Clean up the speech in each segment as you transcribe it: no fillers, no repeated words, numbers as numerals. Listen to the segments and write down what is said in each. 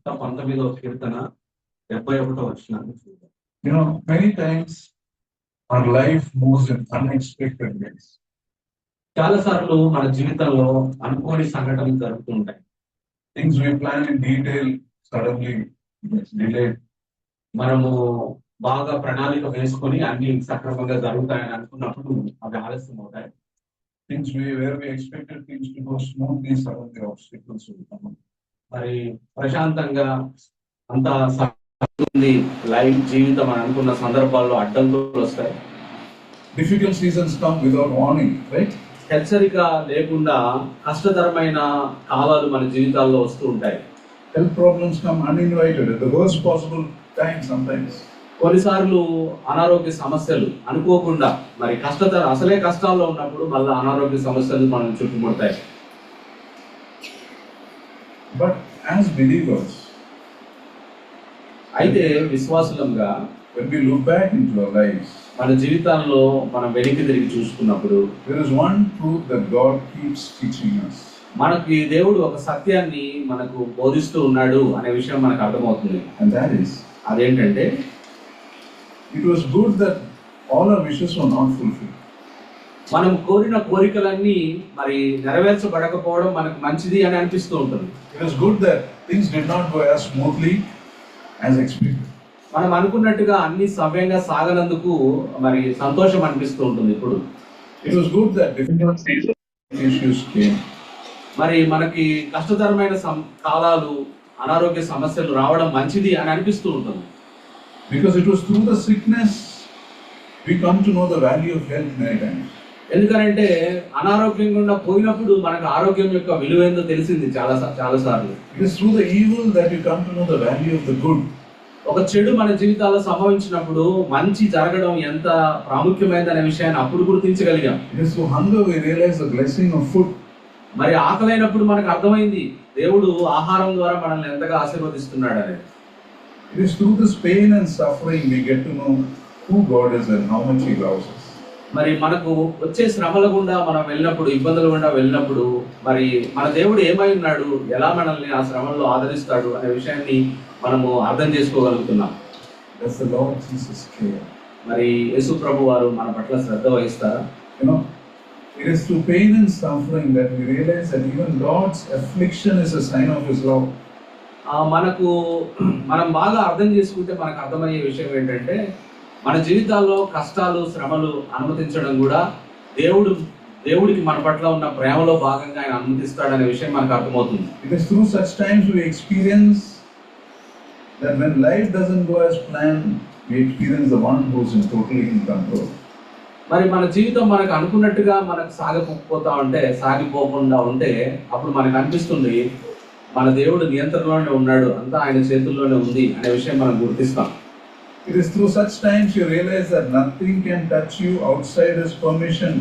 119వ కీర్తన 71వ వచనాన్ని చూద్దాం. Many times our life moves in unexpected ways. చాలా సార్లు మన జీవితంలో అనుకోని సంఘటనలు జరుగుతూ ఉంటాయి. Things we plan in detail suddenly gets delayed. మనము బాగా ప్రణాళిక వేసుకొని అన్ని సక్రమంగా జరుగుతాయని అనుకున్నప్పుడు అవి ఆలస్యం అవుతాయి. Things where we expected things to go smoothly, suddenly obstacles will come. మరి ప్రశాంతంగా అంతా సాగుతుంది లైఫ్ జీవితం అని అనుకున్న సందర్భాల్లో అడ్డంకులు వస్తాయి. Difficult seasons come without warning, right? హెచ్చరిక లేకుండా కష్టతరమైన కాలాలు మన జీవితాల్లో వస్తూ ఉంటాయి. Health problems come uninvited at the worst possible time sometimes. కొన్నిసార్లు అనారోగ్య సమస్యలు అనుకోకుండా మరి అసలే కష్టాల్లో ఉన్నప్పుడు మళ్ళీ అనారోగ్య సమస్యలు మనం చుట్టుముడతాయి. But as believers, అయితే విశ్వాసులంగా when we look back into our lives, మన జీవితాల్లో మనం వెనక్కి తిరిగి చూసుకున్నప్పుడు there is one truth that God keeps teaching us. మనకి దేవుడు ఒక సత్యాన్ని మనకు బోధిస్తూ ఉన్నాడు అనే విషయం మనకు అర్థమవుతుంది. And that is, అదేంటంటే it was good that all our wishes were not fulfilled. మనం కోరిన కోరికలన్నీ మరి నెరవేర్చబడకపోవడం మనకు మంచిది అని అనిపిస్తూ ఉంటుంది. It was good that things did not go as smoothly as expected. మనం అనుకున్నట్టుగా అన్ని సవ్యంగా సాగనందుకు మరి సంతోషం అనిపిస్తూ ఉంటుంది. ఇప్పుడు It was good that difficult issues came. మరి మనకి కష్టతరమైన కాలాలు అనారోగ్య సమస్యలు రావడం మంచిది అని అనిపిస్తూ ఉంటుంది. Because it was through the sickness we come to know the value of health many times. ఎందుకంటే అనారోగ్యం గుండా పోయినప్పుడు మనకు ఆరోగ్యం యొక్క విలువ ఏందో తెలిసింది చాలా సార్లు. It is through the evil that you come to know the value of the good. ఒక చెడు మన జీవితాల్లో సంభవించినప్పుడు మంచి జరగడం ఎంత ప్రాముఖ్యమైనదనే విషయాన్ని అప్పుడు గుర్తించగలిగాం. It is through hunger we realize the blessing of food. మరి ఆకలైనప్పుడు మనకు అర్థమైంది దేవుడు ఆహారం ద్వారా మనల్ని ఎంతగా ఆశీర్వదిస్తున్నాడు అనేది. It is through this pain and suffering we get to know who God is and how much He loves us. మరి మనకు వచ్చే శ్రమల గుండా మనం వెళ్ళినప్పుడు, ఇబ్బందుల గుండా వెళ్ళినప్పుడు మరి మన దేవుడు ఏమై ఉన్నాడు, ఎలా మనల్ని ఆ శ్రమల్లో ఆదరిస్తాడు అనే విషయాన్ని మనము అర్థం చేసుకోగలుగుతున్నాం. That's the Lord Jesus care. మరి యేసు ప్రభు వారు మన పట్ల శ్రద్ధ వహిస్తారా? It is through pain and suffering that we realize that even God's affliction is a sign of His love. మనం బాగా అర్థం చేసుకుంటే మనకు అర్థమయ్యే విషయం ఏంటంటే మన జీవితాల్లో కష్టాలు శ్రమలు అనుమతించడం కూడా దేవుడికి మన పట్ల ఉన్న ప్రేమలో భాగంగా ఆయన అనుమతిస్తాడనే విషయం మనకు అర్థమవుతుంది. It is through such times we experience that when life doesn't go as planned, we experience the one who's totally in control. మరి మన జీవితం మనకు అనుకున్నట్టుగా మనకు సాగిపోకుండా ఉంటే అప్పుడు మనకు అనిపిస్తుంది మన దేవుడు నియంత్రణలోనే ఉన్నాడు, అంతా ఆయన చేతుల్లోనే ఉంది అనే విషయం మనం గుర్తిస్తాం. It is through such times you realize that nothing can touch you outside His permission.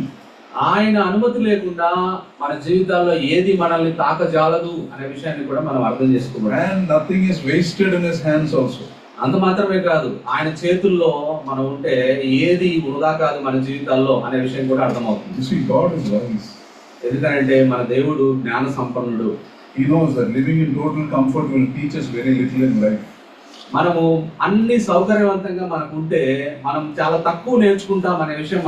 ఆయన అనుమతి లేకుండా మన జీవితాల్లో ఏది మనల్ని తాకజాలదు అనే విషయాన్ని కూడా మనం అర్థం చేసుకోవాలి. And nothing is wasted in His hands also. అంత మాత్రమే కాదు, ఆయన చేతుల్లో మనం ఉంటే ఏది వృధా కాదు మన జీవితాల్లో అనే విషయం కూడా అర్థమవుతుంది. You see, God is wise. ఎందుకంటే మన దేవుడు జ్ఞాన సంపన్నుడు. He knows that living in total comfort will teach us very little in life. మనము అన్ని సౌకర్యవంతంగా మనకు ఉంటే మనం చాలా తక్కువ నేర్చుకుంటాం అనే విషయం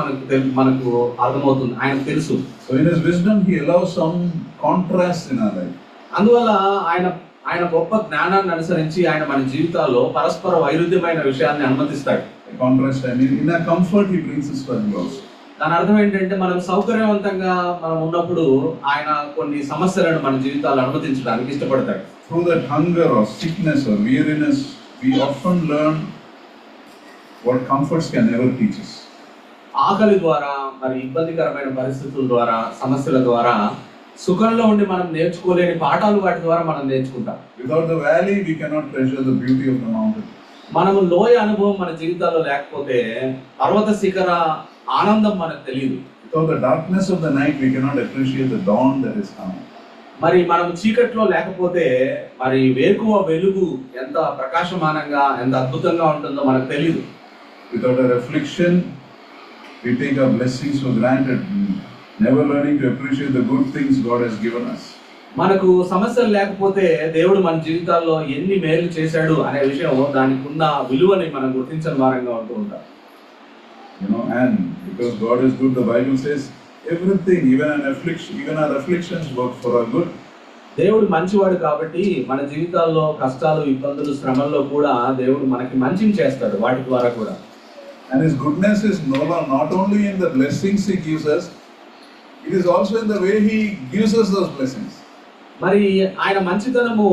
మనకు అర్థమవుతుంది. ఆయనకు తెలుసు. So in His wisdom He allows some contrast in our life. అందువల్ల ఆయన గొప్ప జ్ఞానాన్ని అనుసరించి ఆయన మన జీవితాల్లో పరస్పర వైరుధ్యమైన విషయాన్ని అనుమతిస్తాడు. Contrast, I mean, in our comfort He brings us struggle also. దాని అర్థం ఏంటంటే మనం సౌకర్యవంతంగా మనం ఉన్నప్పుడు ఆయన కొన్ని సమస్యలను మన జీవితాల్లో అనుమతించడానికి ఇష్టపడతాడు. Through that hunger or sickness or weariness, we often learn what comforts can never teach us. ఆకలి ద్వారా మరి ఇబ్బందికరమైన పరిస్థితుల ద్వారా సమస్యల ద్వారా సుఖంలో ఉండి మనం నేర్చుకోలేని పాఠాలు వాటి ద్వారా మనం నేర్చుకుంటాం. Without the valley we cannot treasure the beauty of the mountain. మనము లోయ అనుభవం మన జీవితాల్లో లేకపోతే పర్వత శిఖర ఆనందం మనకు తెలియదు. Without the darkness of the night we cannot appreciate the dawn that is coming. మరి మనం చీకట్లో లేకపోతే మరి వేకువ వెలుగు ఎంత ప్రకాశమానంగా ఎంత అద్భుతంగా ఉంటుందో మనకు తెలియదు. Without our affliction we take our blessings for granted, never learning to appreciate the good things God has given us. మనకు సమస్యలు లేకపోతే దేవుడు మన జీవితాల్లో ఎన్ని మేలు చేశాడు అనే విషయం దానికి ఉన్న విలువని మనం గుర్తించని వారంగా ఉంటూ ఉంటాం. And because God is good, the Bible says everything, even our afflictions work for our good. దేవుడు మంచివాడు కాబట్టి మన జీవితాల్లో కష్టాలు, ఇబ్బందులు, శ్రమల్లో కూడా దేవుడు మనకి మంచిని చేస్తాడు వాటి ద్వారా కూడా. And His goodness is not only in the blessings He gives us, it is also in the way He gives us those blessings. మరి ఆయన మంచితనము,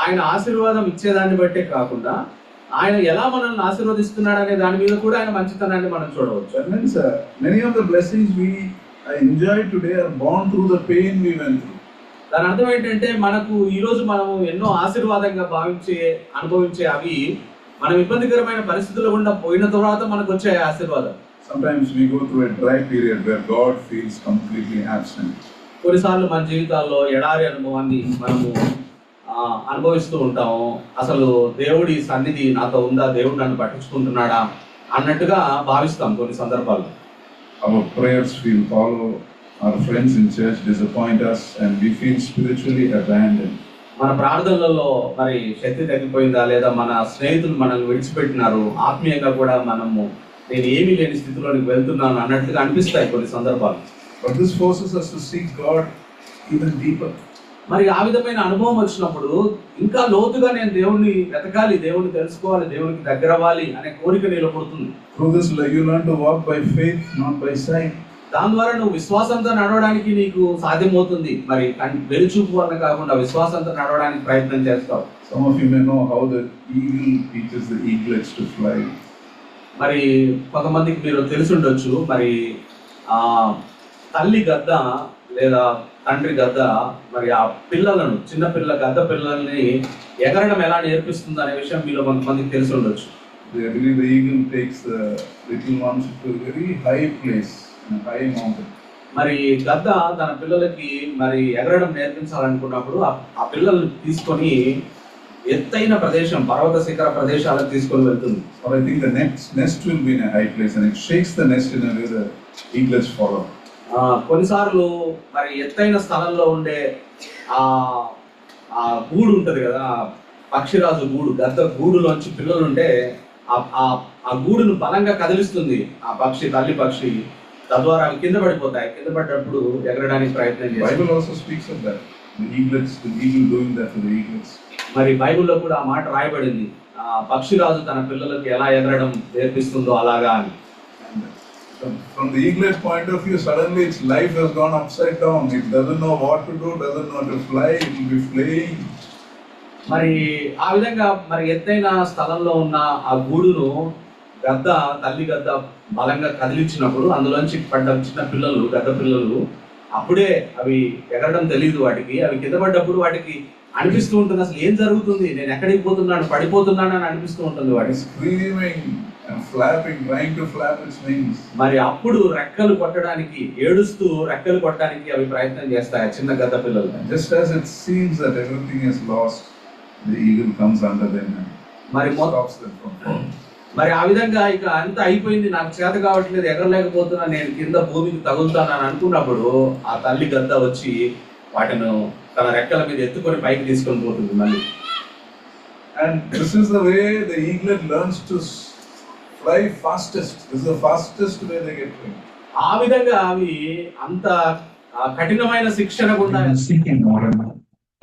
ఆయన ఆశీర్వాదం ఇచ్చేదాన్ని బట్టే కాకుండా ఆయన ఎలా మనల్ని ఆశీర్వదిస్తున్నాడు అనే దాని మీద కూడా ఆయన మంచితనాన్ని మనం చూడవచ్చు. That means many of the blessings we enjoy today are born through the pain we went through. దాని అర్థం ఏంటంటే మనకు ఈ రోజు మనం ఎన్నో ఆశీర్వాదంగా అనుభవించే అవి మనం ఇబ్బందికరమైన పరిస్థితుల్లో గుండా పోయిన తర్వాత మనకు వచ్చే ఆశీర్వాదం. Sometimes we go through a dry period where God feels completely absent. కొన్నిసార్లు మన జీవితాల్లో ఎడారి అనుభవాన్ని మనము అనుభవిస్తూ ఉంటాము. అసలు దేవుడి సన్నిధి నాతో ఉందా, దేవుడు నన్ను పట్టించుకుంటున్నాడా అన్నట్టుగా భావిస్తాం కొన్ని సందర్భాల్లో. Our prayers feel hollow, our friends in church disappoint us, and we feel spiritually abandoned. మన ప్రార్థనలలో మరి శక్తి తగ్గిపోయిందా, లేదా మన స్నేహితులు మనల్ని విడిచిపెట్టినారు, ఆత్మీయంగా కూడా మనము నేను ఏమీ లేని స్థితిలోనికి వెళ్తున్నాను అన్నట్టుగా అనిపిస్తాయి కొన్ని సందర్భాలు. But this forces us to seek God even deeper. మరి ఆ విధమైన అనుభవం వచ్చినప్పుడు ఇంకా లోతుగా నేను దేవుణ్ణి వెతకాలి, దేవుణ్ణి తెలుసుకోవాలి, దేవునికి దగ్గర అవ్వాలి అనే కోరిక నీలో పుడుతుంది. Through this you learn to walk by faith, not by sight. దాని ద్వారా నువ్వు విశ్వాసంతో నడవడానికి నీకు సాధ్యమవుతుంది. మరి వెలుచూపు వలన కాకుండా విశ్వాసంతో నడవడానికి ప్రయత్నం చేస్తావు. Some of you may know how the eagle teaches the eaglets to fly. మరి కొంతమందికి మీరు తెలిసి ఉండొచ్చు, మరి తల్లి గద్ద లేదా తండ్రి గద్ద మరి ఆ పిల్లలను, చిన్న గద్ద పిల్లల్ని ఎగరడం ఎలా నేర్పిస్తుంది అనే విషయం మీలో కొంతమందికి తెలిసి ఉండొచ్చు. I believe the eagle takes the little ones to a very high place, in a high mountain. మరి గద్ద తన పిల్లలకి మరి ఎగరడం నేర్పించాలనుకున్నప్పుడు ఆ పిల్లల్ని తీసుకొని ఎత్తైన ప్రదేశం, పర్వత శిఖర ప్రదేశాలకు తీసుకొని వెళ్తుంది. Or I think the nest will be in a high place and it shakes the nest in a way the eaglets follow. కొన్నిసార్లు మరి ఎత్తైన స్థలంలో ఉండే ఆ గూడు ఉంటది కదా, పక్షిరాజు గూడు, గద్ద గూడులోంచి పిల్లలు ఉంటే ఆ గూడును బలంగా కదిలిస్తుంది ఆ పక్షి, తల్లి పక్షి. తద్వారా అవి కింద పడిపోతాయి. కింద పడ్డప్పుడు ఎగరడానికి ప్రయత్నం చేస్తాయి. Bible also speaks of that. The eagle doing that to the eaglets. మరి బైబిల్లో కూడా ఆ మాట రాయబడింది, పక్షిరాజు తన పిల్లలకు ఎలా ఎగరడం నేర్పిస్తుందో అలాగా అని. From the eaglet point of view, suddenly its life has gone upside down. It doesn't know what to do, doesn't know to fly, it will be flying. మరి ఆ విధంగా మరి ఎత్తైన స్థలంలో ఉన్న ఆ గూడును తల్లి గద్ద బలంగా కదిలించినప్పుడు అందులోంచి పడ్డ చిన్న పిల్లలు, గద్ద పిల్లలు, అప్పుడే అవి ఎగరడం తెలియదు వాటికి. అవి కింద పడ్డప్పుడు వాటికి అనిపిస్తూ ఉంటుంది, అసలు ఏం జరుగుతుంది, నేను ఎక్కడికి పోతున్నాను, పడిపోతున్నాను అని అనిపిస్తూ ఉంటుంది వాటి. Screaming and flapping, trying to flap its wings. మరి అప్పుడు రెక్కలు కొట్టడానికి, ఏడుస్తూ రెక్కలు కొట్టడానికి అవి ప్రయత్నం చేస్తాయి చిన్న గద్ద పిల్లలు. Just as it seems that everything is lost, the eagle comes under them and మరి stops them from falling. మరి ఆ విధంగా ఇక అంత అయిపోయింది, నాకు చేత కావట్లేదు, ఎగరలేకపోతున్నా, నేను కింద భూమికి తగులుతానని అనుకున్నప్పుడు ఆ తల్లి గద్ద వచ్చి వాటిని తన రెక్కల మీద ఎత్తుకొని పైకి తీసుకొని పోతుంది మళ్ళీ. And this is the way the eaglet learns to fly fastest. This is the fastest way they get trained. ఆ విధంగా అవి అంత కఠినమైన శిక్షణ గుండా.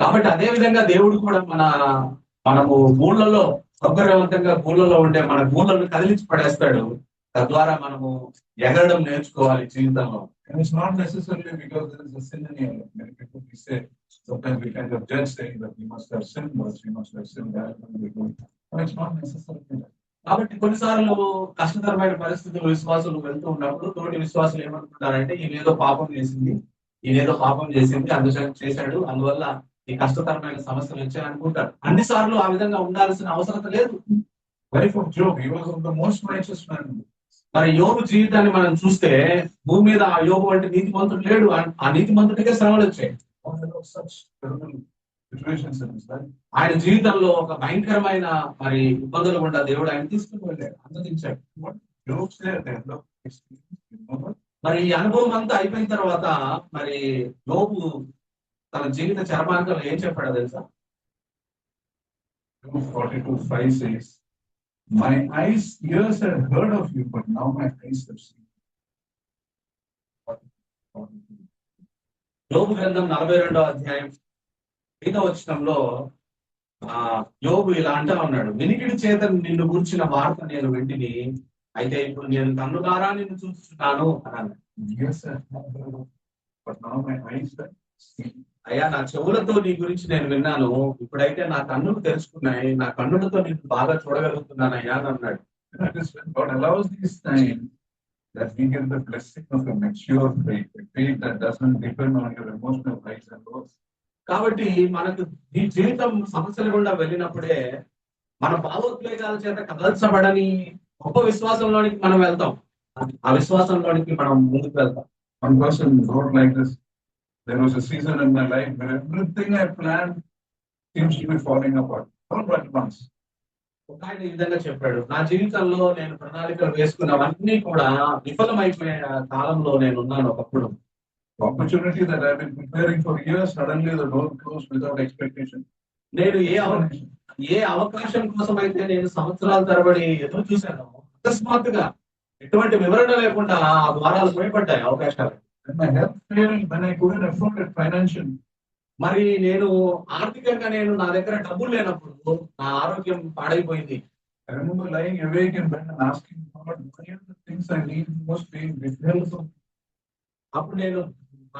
కాబట్టి అదే విధంగా దేవుడు కూడా మనము గూళ్ళలో, సౌకర్యవంతంగా గూళ్ళలో ఉండే మన గూళ్ళను కదిలించి పడేస్తాడు. తద్వారా మనము ఎగరడం నేర్చుకోవాలి జీవితంలో. And it's not necessarily because there is a sin in your life. Many people we say, sometimes we kind of judge saying that we must have sinned, but we must have sinned that when we do it. No, it's not necessarily that. కాబట్టి కొన్నిసార్లు కష్టతరమైన పరిస్థితులు విశ్వాసులు వెళ్తూ ఉన్నప్పుడు తోటి విశ్వాసులు ఏమనుకుంటారంటే ఈయనేదో పాపం చేసింది, అందుచేత చేశాడు, అందువల్ల ఈ కష్టతరమైన సమస్యలు వచ్చాయి అనుకుంటారు. అన్నిసార్లు ఆ విధంగా ఉండాల్సిన అవసరం లేదు. Life of Job, he was the most righteous man. మరి యోబు జీవితాన్ని మనం చూస్తే భూమి మీద ఆ యోబు వంటి నీతిమంతుడు లేడు. ఆ నీతిమంతుడికే శ్రమలు వచ్చాయి. ఆయన జీవితంలో ఒక భయంకరమైన మరి ఇబ్బందులు గుండా దేవుడు ఆయన తీసుకుని వెళ్ళాడు, అనుమతించాడు. మరి ఈ అనుభవం అంతా అయిపోయిన తర్వాత మరి యోబు తన జీవిత చరమాంకంలో ఏం చెప్పాడో తెలుసా? 2:42:5 says, my eyes, ears had heard of you, but now my eyes have seen. యోబు గ్రంథం 42వ అధ్యాయం 5వ వచనంలో యోబు ఇలా అంటా ఉన్నాడు, వినికిడి చేత నిన్ను గురించిన వార్త నేను వింటిని, అయితే ఇప్పుడు నేను కన్నులారా నిన్ను చూస్తున్నాను అన్నాడు. Yes, I have heard of you, but now my eyes have seen. అయ్యా, నా చెవులతో నీ గురించి నేను విన్నాను, ఇప్పుడైతే నా కన్నులు తెరుచుకున్నాయి, నా కన్నులతో నిన్ను బాగా చూడగలుగుతున్నాను అయ్యా అని అన్నాడు. That is when God allows these times that we get the blessing of a mature faith, a faith that doesn't depend on your emotional highs and lows. కాబట్టి మనకు ఈ జీవితం సమస్యల గుండా వెళ్ళినప్పుడే మన భావోద్వేగాల చేత కదల్చబడని గొప్ప విశ్వాసంలోనికి మనం వెళ్తాం. ఆ విశ్వాసంలోనికి మనం ముందుకు వెళ్తాం. One person wrote like this, there was a season in my life where everything I planned seems to be falling apart, all at once. ఒక ఆయన ఈ విధంగా చెప్పాడు, నా జీవితంలో నేను ప్రణాళికలు వేసుకున్నవన్నీ కూడా విఫలమైపోయే కాలంలో నేను ఉన్నాను. ఒకప్పుడు The opportunity that I've been preparing for years, suddenly the door closed without expectation. నేను ఏ అవకాశం కోసం అయితే నేను సంవత్సరాల తరబడి ఎదురు చూశాను, అకస్మాత్తుగా ఎటువంటి వివరణ లేకుండా ఆ ద్వారాలు భయపడ్డాయి అవకాశాలు. When my health failed, when I couldn't afford it financially. మరి నేను ఆర్థికంగా నా దగ్గర డబ్బులు లేనప్పుడు నా ఆరోగ్యం పాడైపోయింది. I remember lying awake in bed and asking God, why are the things I need most being withheld from me? అప్పుడు నేను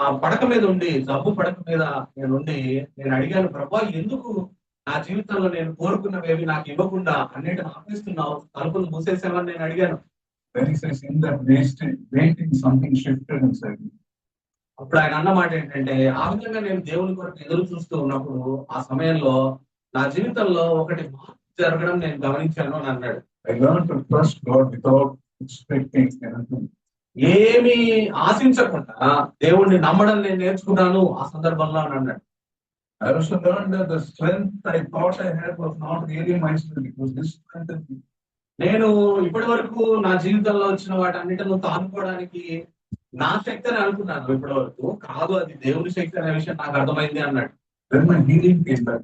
ఆ పడక మీద ఉండి, జబ్బు పడక మీద నేను అడిగాను, ప్రభువా, ఎందుకు నా జీవితంలో నేను కోరుకున్నవేవి నాకు ఇవ్వకుండా అన్నిటిని ఆపేస్తున్నావు, తలుపులు మూసేసావని నేను అడిగాను. Then he says, in that waiting, something shifted inside me. అప్పుడు ఆయన అన్న మాట ఏంటంటే, ఆ విధంగా నేను దేవుని కొరకు ఎదురు చూస్తూ ఉన్నప్పుడు ఆ సమయంలో నా జీవితంలో ఒకటి మార్పు జరగడం నేను గమనించాను అని అన్నాడు. I learned to trust God without expecting anything. ఏమి ఆశించకుండా దేవుణ్ణి నమ్మడం నేను నేర్చుకున్నాను ఆ సందర్భంలో అని అన్నాడు. I also learned that the strength I thought I had was not really my strength, it was His strength in me. నేను ఇప్పటి వరకు నా జీవితంలో వచ్చిన వాటన్నిటిని తానుకోవడానికి నా శక్తి అని అనుకున్నాను ఇప్పటి వరకు, కాదు అది దేవుని శక్తి అనే విషయం నాకు అర్థమైంది అన్నాడు. Then my healing came back.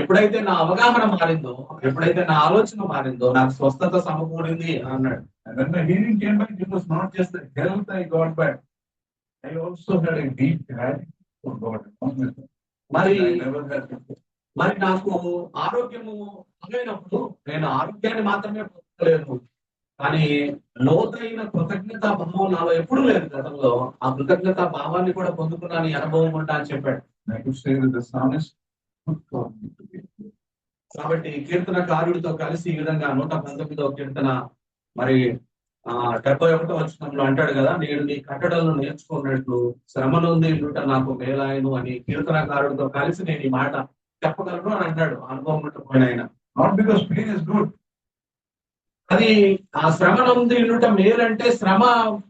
ఎప్పుడైతే నా అవగాహన మారిందో, ఎప్పుడైతే నా ఆలోచన మారిందో, నాకు స్వస్థత సమకూరింది అన్నాడు. And when my healing came back, it was not just the health I got back. I also had a deep gratitude for God. మరి I never had before. మరి నాకు ఆరోగ్యము కలిగినప్పుడు నేను ఆరోగ్యాన్ని మాత్రమే పొందలేదు, కానీ లోతైన కృతజ్ఞతా భావం నాలో ఎప్పుడు లేదు గతంలో. ఆ కృతజ్ఞతా భావాన్ని కూడా పొందుకున్నాను, ఈ అనుభవం ఉంటా అని చెప్పాడు. I could say that the psalmist could call me to be. కాబట్టి కీర్తనకారుడితో కలిసి ఈ విధంగా 119వ కీర్తన మరి 71వ వచనంలో అంటాడు కదా, నేను నీ కట్టడలను నేర్చుకున్నట్లు శ్రమ నుండి నాకు మేలాయను అని కీర్తనకారుడితో కలిసి నేను ఈ మాట చెప్పగలను అని అంటాడు అనుభవం ఉండిపోయిన ఆయన. Not because pain is good. అది ఆ శ్రమ నుండి మేలంటే శ్రమ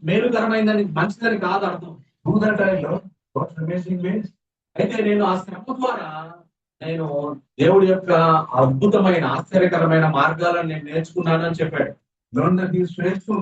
మేలుకరమైందని, మంచిదని కాదు అర్థం. Through that I learned God's amazing ways. అయితే నేను ఆ శ్రమ ద్వారా నేను దేవుడి యొక్క అద్భుతమైన ఆశ్చర్యకరమైన మార్గాలను నేను నేర్చుకున్నాను అని చెప్పాడు. Learned that He is faithful.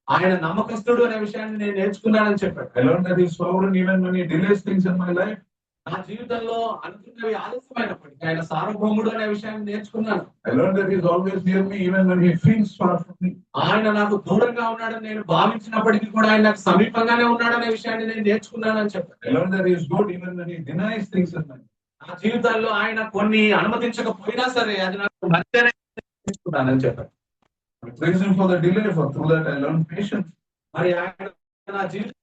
ఆయన నమ్మకస్తుడు అనే విషయాన్ని నేను నేర్చుకున్నానని చెప్పాడు. I learned that He is sovereign even when He delays things in my life. నా జీవితంలో అనుకున్నవి ఆలస్యమైనప్పటికీ ఆయన సార్వభౌముడు అనే విషయాన్ని నేర్చుకున్నాను. I learned that He is always near me even when He feels far from me. ఆయన నాకు దూరంగా ఉన్నాడని నేను భావించినప్పటికీ కూడా ఆయన నాకు సమీపంగానే ఉన్నాడనే విషయాన్ని నేను నేర్చుకున్నానని చెప్పాను. I learned that He is good even when He denies things in my life. నా జీవితాల్లో ఆయన కొన్ని అనుమతించకపోయినా సరే అది నాకు మంచిగానే నేర్చుకున్నానని చెప్పాను. I praise Him for the delay, for through that I learned patience. మరి ఆయన నా జీవితం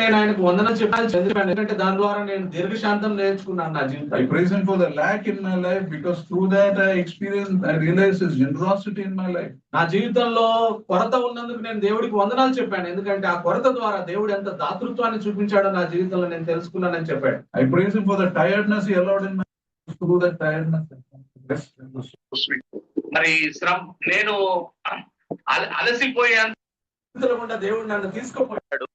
నేను ఆయనకు వందనం చెప్పాను, ఎందుకంటే దాని ద్వారా నేను దీర్ఘశాంతం నేర్చుకున్నాను నా జీవితం. I praise Him for the lack in my life because through that I realized His generosity in my life. నా జీవితంలో కొరత ఉన్నందుకు నేను దేవుడికి వందనాలు చెప్పాను, ఎందుకంటే ఆ కొరత ద్వారా దేవుడు ఎంత దాతృత్వాన్ని చూపించాడో నా జీవితంలో నేను తెలుసుకున్నానని చెప్పాడు. I praise Him for the tiredness He allowed in my life. Through that tiredness it was so sweet. మరి నేను అలసిపోయే గుండా దేవుడు నన్ను తీసుకుపోయాడు,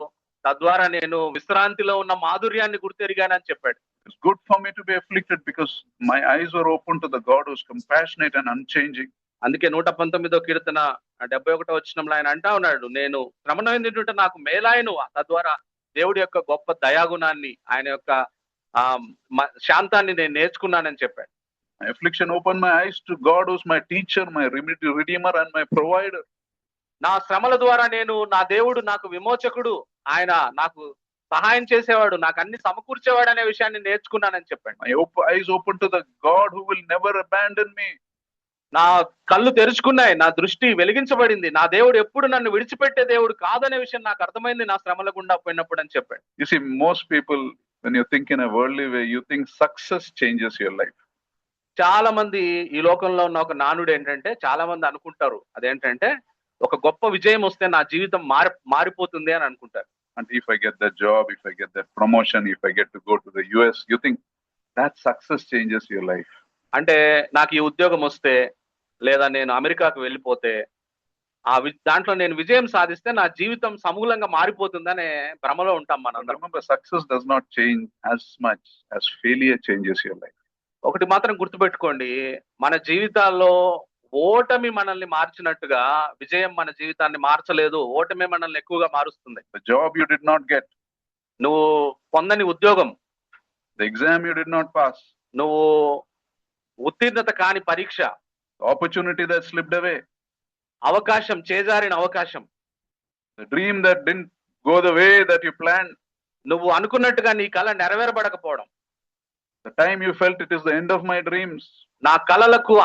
తద్వారా నేను విశ్రాంతిలో ఉన్న మాధుర్యాన్ని గుర్తెరిగానని చెప్పాడు. It's good for me to be afflicted because my eyes were open to the God who is compassionate and unchanging. అందుకే 119వ కీర్తన 71వ వచనంలో ఆయన అంటా ఉన్నాడు, నేను శ్రమను ఎందుకంటే నాకు మేలాయను, తద్వారా దేవుడి యొక్క గొప్ప దయాగుణాన్ని, ఆయన యొక్క శాంతాన్ని నేను నేర్చుకున్నానని చెప్పాడు. My affliction opened my eyes to God, who's my teacher, my redeemer, and my provider. నా శ్రమల ద్వారా నేను నా దేవుడు నాకు విమోచకుడు, ఆయన నాకు సహాయం చేసేవాడు, నాకు అన్ని సమకూర్చేవాడు అనే విషయాన్ని నేర్చుకున్నానని చెప్పాడు. My eyes open to the God who will never abandon me. నా కళ్ళు తెరుచుకున్నాయి, నా దృష్టి వెలిగించబడింది, నా దేవుడు ఎప్పుడు నన్ను విడిచిపెట్టే దేవుడు కాదనే విషయం నాకు అర్థమైంది నా శ్రమల గుండా పోయినప్పుడు అని చెప్పాడు. You see, most people, when you think in a worldly way, you think success changes your life. చాలా మంది ఈ లోకంలో ఉన్న ఒక నానుడు ఏంటంటే, చాలా మంది అనుకుంటారు అదేంటంటే, ఒక గొప్ప విజయం వస్తే నా జీవితం మారిపోతుంది అని అనుకుంటారు. And if I get that job, if I get that promotion, if I get to go to the US, you think that success changes your life. అంటే నాకు ఈ ఉద్యోగం వస్తే, లేదా నేను అమెరికాకు వెళ్ళిపోతే, దాంట్లో నేను విజయం సాధిస్తే నా జీవితం సమూలంగా మారిపోతుందనే భ్రమలో ఉంటాం మనం. Remember, success does not change as much as failure changes your life. ఒకటి మాత్రం గుర్తుపెట్టుకోండి, మన జీవితాల్లో ఓటమి మనల్ని మార్చినట్టుగా విజయం మన జీవితాన్ని మార్చలేదు. ఓటమి మనల్ని ఎక్కువగా మారుస్తుంది. The job you did not get, నువ్వు పొందని ఉద్యోగం, the exam you did not pass, నువ్వు ఉత్తీర్ణత కాని పరీక్ష, the opportunity that slipped away, అవకాశం చేజారిన అవకాశం, the dream that didn't go the way that you planned, నువ్వు అనుకున్నట్టుగా నీ కల నెరవేరబడకపోవడం, the time you felt it is the end of my dreams, నా కలలకు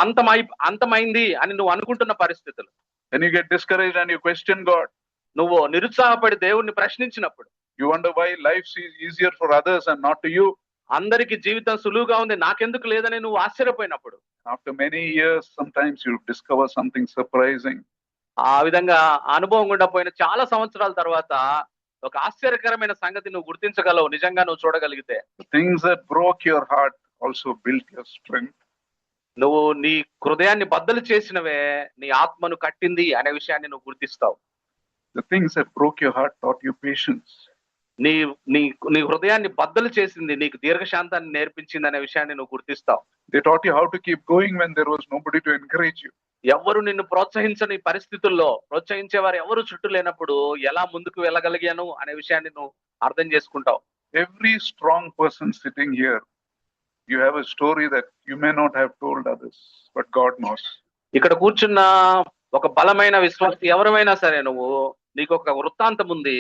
అంతమైంది అని నువ్వు అనుకుంటున్న పరిస్థితులు, when you get discouraged and you question God, నువ్వు నిరుత్సాహపడి దేవుణ్ణి ప్రశ్నించినప్పుడు, you wonder why life is easier for others and not to you. అందరికి జీవితం సులువుగా ఉంది, నాకెందుకు లేదని నువ్వు ఆశ్చర్యపోయినప్పుడు, After many years, sometimes you discover something surprising. ఆ విధంగా అనుభవం గుండా పోయిన చాలా సంవత్సరాల తర్వాత ఒక ఆశ్చర్యకరమైన సంగతి నువ్వు గుర్తించగలవు, నిజంగా నువ్వు చూడగలిగితే. The things that broke your heart also built your strength. నువ్వు నీ హృదయాన్ని బద్దలు చేసినవే నీ ఆత్మను కట్టింది అనే విషయాన్ని నువ్వు గుర్తిస్తావు. The things that broke your heart taught you patience. నీ నీ నీ హృదయాన్ని బద్దలు చేసింది నీకు దీర్ఘశాంతాన్ని నేర్పించింది అనే విషయాన్ని నువ్వు గుర్తిస్తావు. They taught you how to keep going when there was nobody to encourage you. ఎవరు నిన్ను ప్రోత్సహించని పరిస్థితుల్లో, ప్రోత్సహించేవారు ఎవరు చుట్టూ లేనప్పుడు ఎలా ముందుకు వెళ్ళగలిగాను అనే విషయాన్ని నువ్వు అర్థం చేసుకుంటావు. Every strong person sitting here, you have a story that you may not have told others, but God knows. ఇక్కడ కూర్చున్న ఒక బలమైన విశ్వాసి ఎవరైనా సరే, నువ్వు నీకు ఒక వృత్తాంతం ఉంది,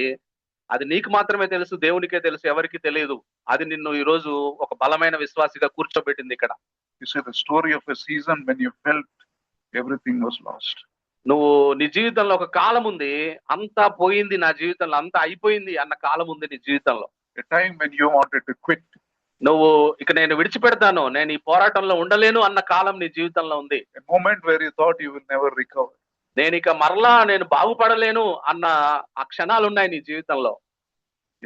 అది నీకు మాత్రమే తెలుసు, దేవునికే తెలుసు, ఎవరికి తెలియదు. అది నిన్ను ఈ రోజు ఒక బలమైన విశ్వాసిగా కూర్చోబెట్టింది ఇక్కడ. You see the story of a season when you felt everything was lost. నువ్వు నీ జీవితంలో ఒక కాలం ఉంది, అంతా పోయింది, నా జీవితంలో అంతా అయిపోయింది అన్న కాలం ఉంది నీ జీవితంలో. A time when you wanted to quit. నువ్వు ఇక నేను విడిచిపెడతాను, నేను ఈ పోరాటంలో ఉండలేను అన్న కాలం నీ జీవితంలో ఉంది. A moment where you thought you will never recover. నేను ఇక మరలా నేను బాగుపడలేను అన్న ఆ క్షణాలు ఉన్నాయి నీ జీవితంలో.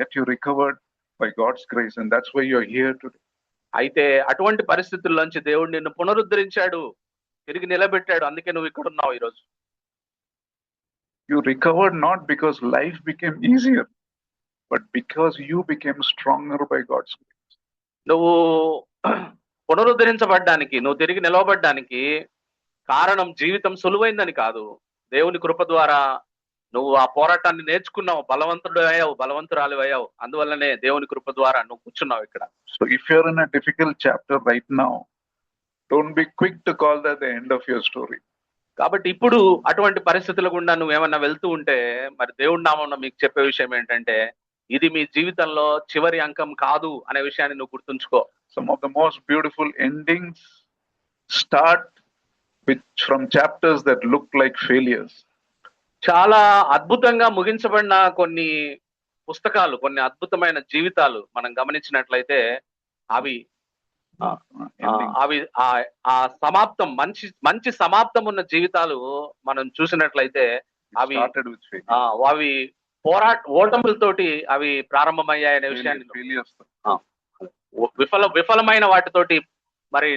Yet you recovered by God's grace, and that's why you're here today. అయితే అటువంటి పరిస్థితుల్లోంచి దేవుడు నిన్ను పునరుద్ధరించాడు, తిరిగి నిలబెట్టాడు, అందుకే నువ్వు ఇక్కడ ఉన్నావు ఈరోజు. You recovered not because life became easier, but because you became stronger by God's grace. నువ్వు పునరుద్ధరించబడ్డానికి, నువ్వు తిరిగి నిలవబడ్డానికి కారణం జీవితం సులువైందని కాదు, దేవుని కృప ద్వారా నువ్వు ఆ పోరాటాన్ని నేర్చుకున్నావు, బలవంతుడు అయ్యావు, బలవంతురాలు అయ్యావు. అందువల్లనే దేవుని కృప ద్వారా నువ్వు కూర్చున్నావు ఇక్కడ. So if you're in a difficult chapter right now, don't be quick to call that the end of your story. కాబట్టి ఇప్పుడు అటువంటి పరిస్థితుల గుండా నువ్వేమన్నా వెళ్తూ ఉంటే, మరి దేవుడి నామంలో మీకు చెప్పే విషయం ఏంటంటే, ఇది మీ జీవితంలో చివరి అంకం కాదు అనే విషయాన్ని నువ్వు గుర్తుంచుకో. Some of the most beautiful endings start from chapters that look like failures. చాలా అద్భుతంగా ముగించబడిన కొన్ని పుస్తకాలు, కొన్ని అద్భుతమైన జీవితాలు మనం గమనించినట్లయితే అవి ఆ సమాప్తం, మంచి సమాప్తం ఉన్న జీవితాలు మనం చూసినట్లయితే అవి ఓటములతోటి అవి ప్రారంభమయ్యాయనే విషయాన్ని, విఫలమైన వాటితోటి మరి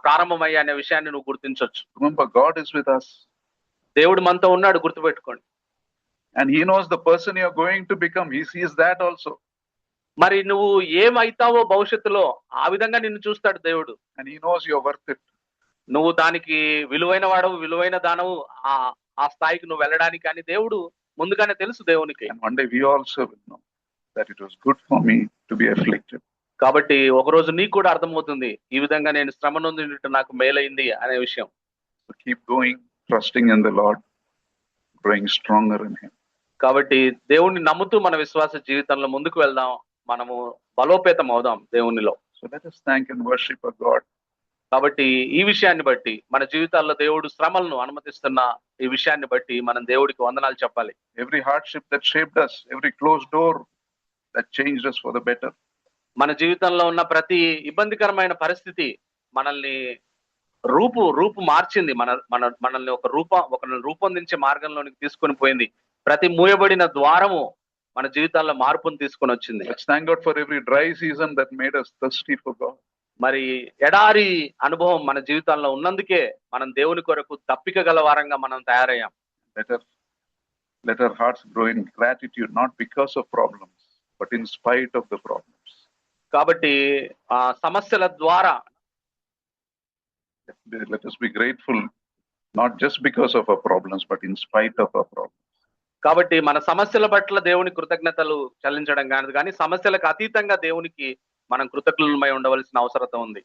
ప్రారంభమయ్యాయనే విషయాన్ని నువ్వు గుర్తించవచ్చు. Remember, God is with us. దేవుడు మనతో ఉన్నాడు, గుర్తుపెట్టుకోండి. And he knows the person you're going to become. He sees that also. మరి నువ్వు ఏమైతావో భవిష్యత్తులో ఆ విధంగా నిన్ను చూస్తాడు దేవుడు. And he knows you're worth it. నువ్వు దానికి విలువైన వాడవు, విలువైన దానవు, ఆ స్థాయికి నువ్వు వెళ్ళడానికి అని దేవుడు ముందుగానే తెలుసు దేవునికి. And one day we also will know that it was good for me to be afflicted. కాబట్టి ఒక రోజు నీకు కూడా అర్థమవుతుంది ఈ విధంగా నేను శ్రమ నొందినట్టు నాకు మేలైంది అనే విషయం. So keep going, trusting in the Lord, growing stronger in Him. కాబట్టి దేవుణ్ణి నమ్ముతూ మన విశ్వాస జీవితంలో ముందుకు వెళ్దాం, మనము బలోపేతం అవుదాం దేవునిలో. So let us thank and worship our God. కాబట్టి ఈ విషయాన్ని బట్టి మన జీవితాల్లో దేవుడు శ్రమలను అనుమతిస్తున్న ఈ విషయాన్ని బట్టి మనం దేవుడికి వందనాలు చెప్పాలి. Every hardship that shaped us, every closed door that changed us for the better. మన జీవితంలో ఉన్న ప్రతి ఇబ్బందికరమైన పరిస్థితి మనల్ని రూపు మార్చింది, మనల్ని ఒక రూపొందించే మార్గంలోనికి తీసుకొని పోయింది. ప్రతి మూయబడిన ద్వారము మన జీవితాల్లో మార్పును తీసుకొని వచ్చింది. Let's thank God for every dry season that made us thirsty for God. మరి ఎడారి అనుభవం మన జీవితాల్లో ఉన్నందుకే మనం దేవుని కొరకు దప్పిక గల వారంగా మనం తయారయ్యాం. Let our hearts grow in gratitude, not because of problems, but in spite of the problems. కాబట్టి ఆ సమస్యల ద్వారా Let us be grateful, not just because of our problems, but in spite of our problems. కాబట్టి మన సమస్యల పట్ల దేవుని కృతజ్ఞతలు చెల్లించడం కాదు, కానీ సమస్యలకు అతీతంగా దేవునికి మనం కృతజ్ఞులమై ఉండవలసిన అవసరం ఉంది.